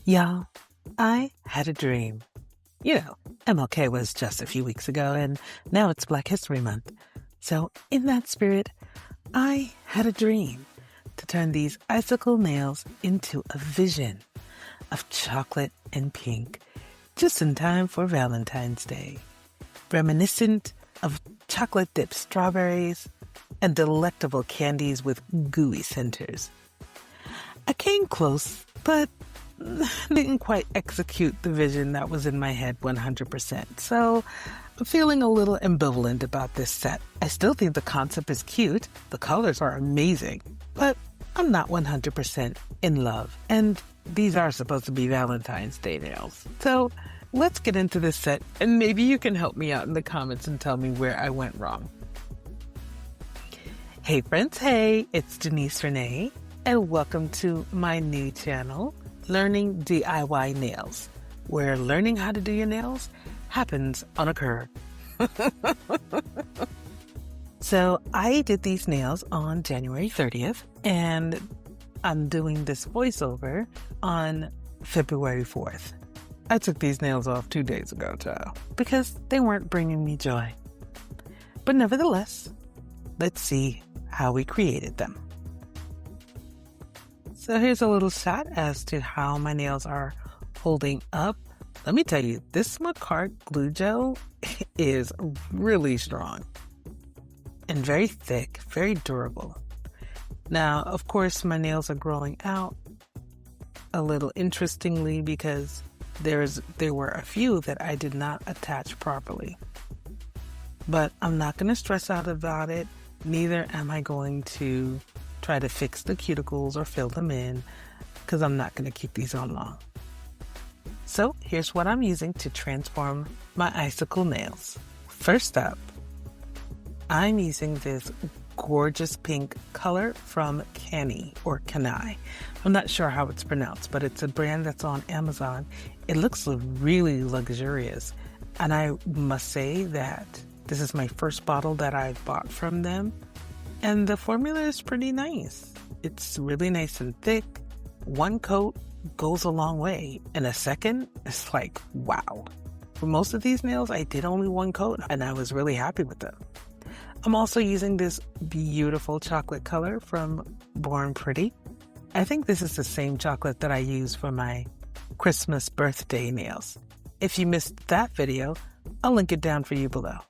Y'all, I had a dream. MLK was just a few weeks ago, and now it's Black History Month. So, in that spirit, I had a dream to turn these icicle nails into a vision of chocolate and pink, just in time for Valentine's Day, reminiscent of chocolate-dipped strawberries and delectable candies with gooey centers. I came close, but didn't quite execute the vision that was in my head 100%. So I'm feeling a little ambivalent about this set. I still think the concept is cute. The colors are amazing, but I'm not 100% in love. And these are supposed to be Valentine's Day nails. So let's get into this set, and maybe you can help me out in the comments and tell me where I went wrong. Hey friends, hey, it's Denise Renee, and welcome to my new channel, Learning DIY Nails, where learning how to do your nails happens on a curve. So I did these nails on January 30th, and I'm doing this voiceover on February 4th. I took these nails off 2 days ago, child, because they weren't bringing me joy. But nevertheless, let's see how we created them. So here's a little shot as to how my nails are holding up. Let me tell you, this Macart glue gel is really strong and very thick, very durable. Now, of course, my nails are growing out a little interestingly because there were a few that I did not attach properly. But I'm not going to stress out about it. Neither am I going to try to fix the cuticles or fill them in, because I'm not going to keep these on long. So here's what I'm using to transform my icicle nails. First up, I'm using this gorgeous pink color from Canny or Canai. I'm not sure how it's pronounced, but it's a brand that's on Amazon. It looks really luxurious, and I must say that this is my first bottle that I've bought from them. And the formula is pretty nice. It's really nice and thick. One coat goes a long way. And a second, it's like, wow. For most of these nails, I did only one coat, and I was really happy with them. I'm also using this beautiful chocolate color from Born Pretty. I think this is the same chocolate that I use for my Christmas birthday nails. If you missed that video, I'll link it down for you below.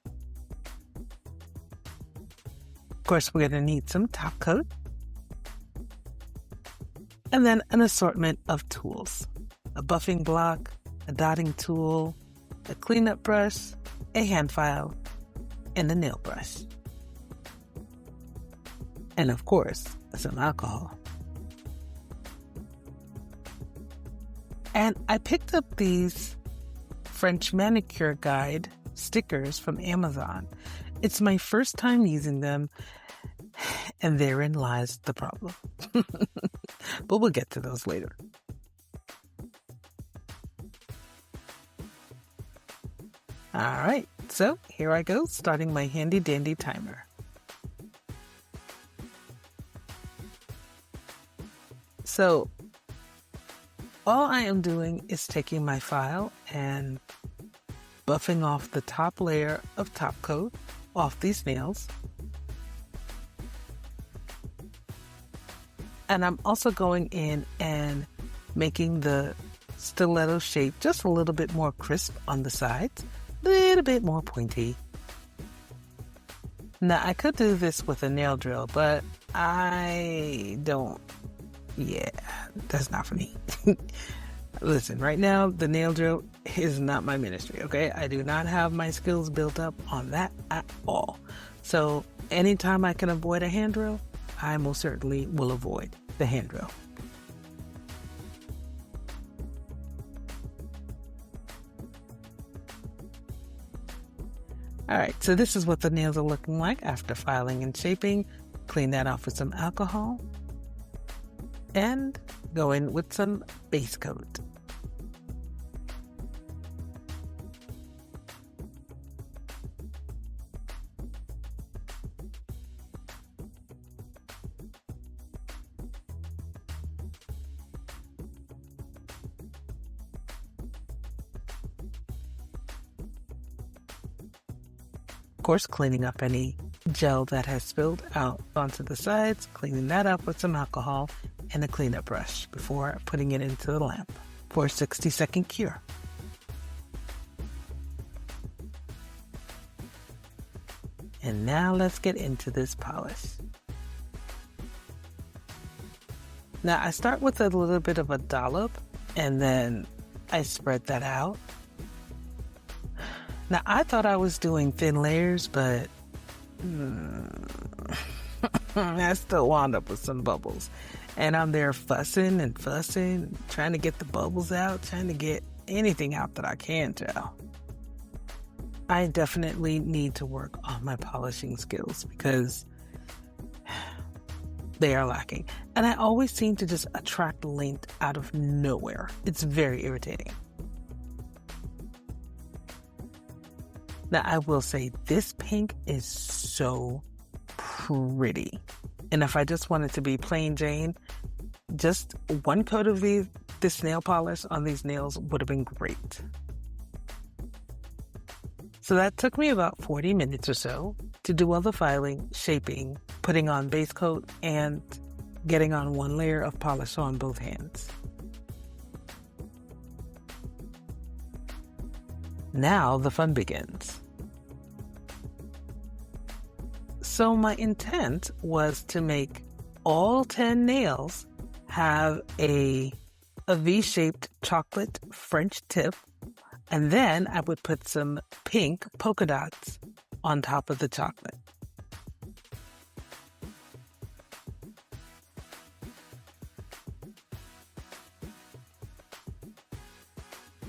Of course, we're going to need some top coat and then an assortment of tools. A buffing block, a dotting tool, a cleanup brush, a hand file, and a nail brush. And of course, some alcohol. And I picked up these French manicure guide stickers from Amazon. It's my first time using them, and therein lies the problem. But we'll get to those later. All right, so here I go, starting my handy dandy timer. So all I am doing is taking my file and buffing off the top layer of top coat off these nails. And I'm also going in and making the stiletto shape just a little bit more crisp on the sides, a little bit more pointy. Now, I could do this with a nail drill, but I don't. Yeah, that's not for me. Listen, right now, the nail drill is not my ministry, okay? I do not have my skills built up on that at all. So anytime I can avoid a hand drill, I most certainly will avoid the hand drill. All right, so this is what the nails are looking like after filing and shaping. Clean that off with some alcohol and go in with some base coat. course, cleaning up any gel that has spilled out onto the sides, cleaning that up with some alcohol and a cleanup brush before putting it into the lamp for a 60-second cure. And now let's get into this polish. Now I start with a little bit of a dollop and then I spread that out. Now I thought I was doing thin layers, but I still wound up with some bubbles. And I'm there fussing and fussing, trying to get the bubbles out, trying to get anything out that I can tell. I definitely need to work on my polishing skills because they are lacking. And I always seem to just attract lint out of nowhere. It's very irritating. Now, I will say this pink is so pretty. And if I just wanted to be plain Jane, just one coat of this nail polish on these nails would have been great. So that took me about 40 minutes or so to do all the filing, shaping, putting on base coat, and getting on one layer of polish on both hands. Now the fun begins. So my intent was to make all 10 nails have a V-shaped chocolate French tip, and then I would put some pink polka dots on top of the chocolate.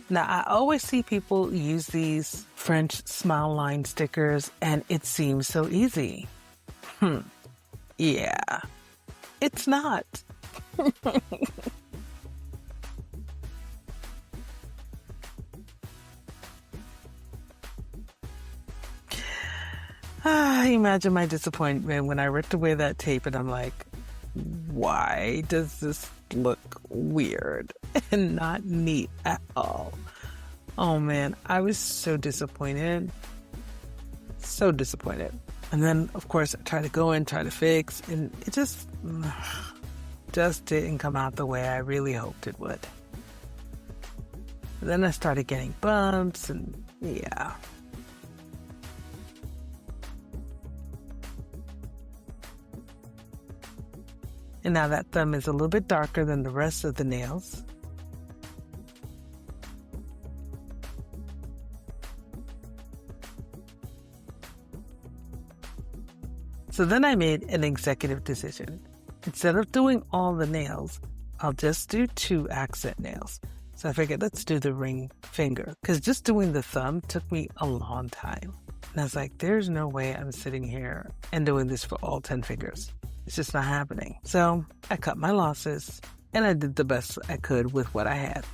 Now, I always see people use these French smile line stickers, and it seems so easy. Yeah, it's not. Imagine my disappointment when I ripped away that tape and I'm like, why does this look weird and not neat at all? Oh man, I was so disappointed. So disappointed. And then, of course, I tried to go in, try to fix, and it just didn't come out the way I really hoped it would. And then I started getting bumps, and yeah. And now that thumb is a little bit darker than the rest of the nails. So then I made an executive decision. Instead of doing all the nails, I'll just do 2 accent nails. So I figured, let's do the ring finger, because just doing the thumb took me a long time. And I was like, there's no way I'm sitting here and doing this for all 10 fingers. It's just not happening. So I cut my losses and I did the best I could with what I had.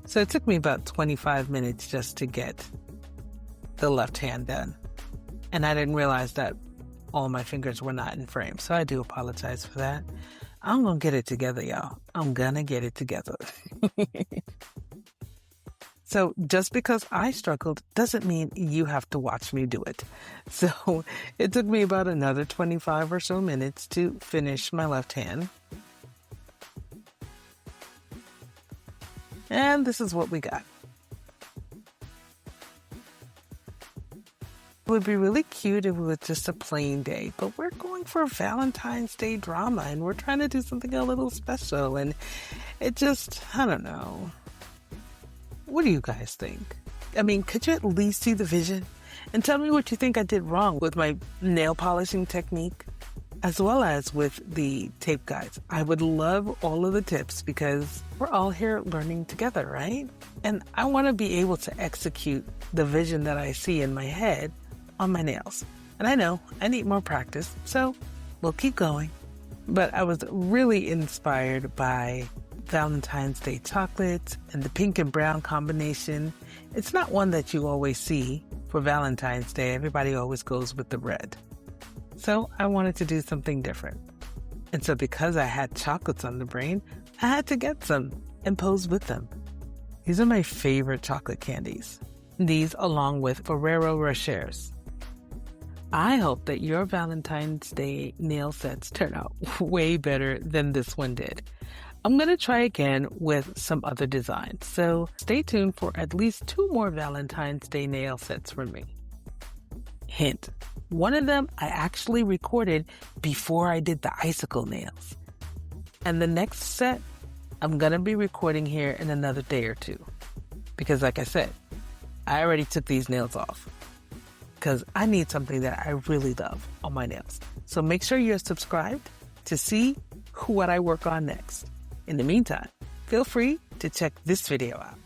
So it took me about 25 minutes just to get the left hand done. And I didn't realize that all my fingers were not in frame. So I do apologize for that. I'm gonna get it together, y'all. I'm gonna get it together. So just because I struggled doesn't mean you have to watch me do it. So it took me about another 25 or so minutes to finish my left hand. And this is what we got. It would be really cute if it was just a plain day, but we're going for Valentine's Day drama and we're trying to do something a little special, and it just, I don't know. What do you guys think? I mean, could you at least see the vision? And tell me what you think I did wrong with my nail polishing technique, as well as with the tape guides. I would love all of the tips because we're all here learning together, right? And I want to be able to execute the vision that I see in my head on my nails. And I know I need more practice, so we'll keep going. But I was really inspired by Valentine's Day chocolates and the pink and brown combination. It's not one that you always see for Valentine's Day. Everybody always goes with the red. So I wanted to do something different. And so because I had chocolates on the brain, I had to get some and pose with them. These are my favorite chocolate candies. These along with Ferrero Rochers. I hope that your Valentine's Day nail sets turn out way better than this one did. I'm going to try again with some other designs, so stay tuned for at least 2 more Valentine's Day nail sets from me. Hint, one of them I actually recorded before I did the icicle nails. And the next set, I'm going to be recording here in another day or 2. Because like I said, I already took these nails off. Because I need something that I really love on my nails. So make sure you're subscribed to see what I work on next. In the meantime, feel free to check this video out.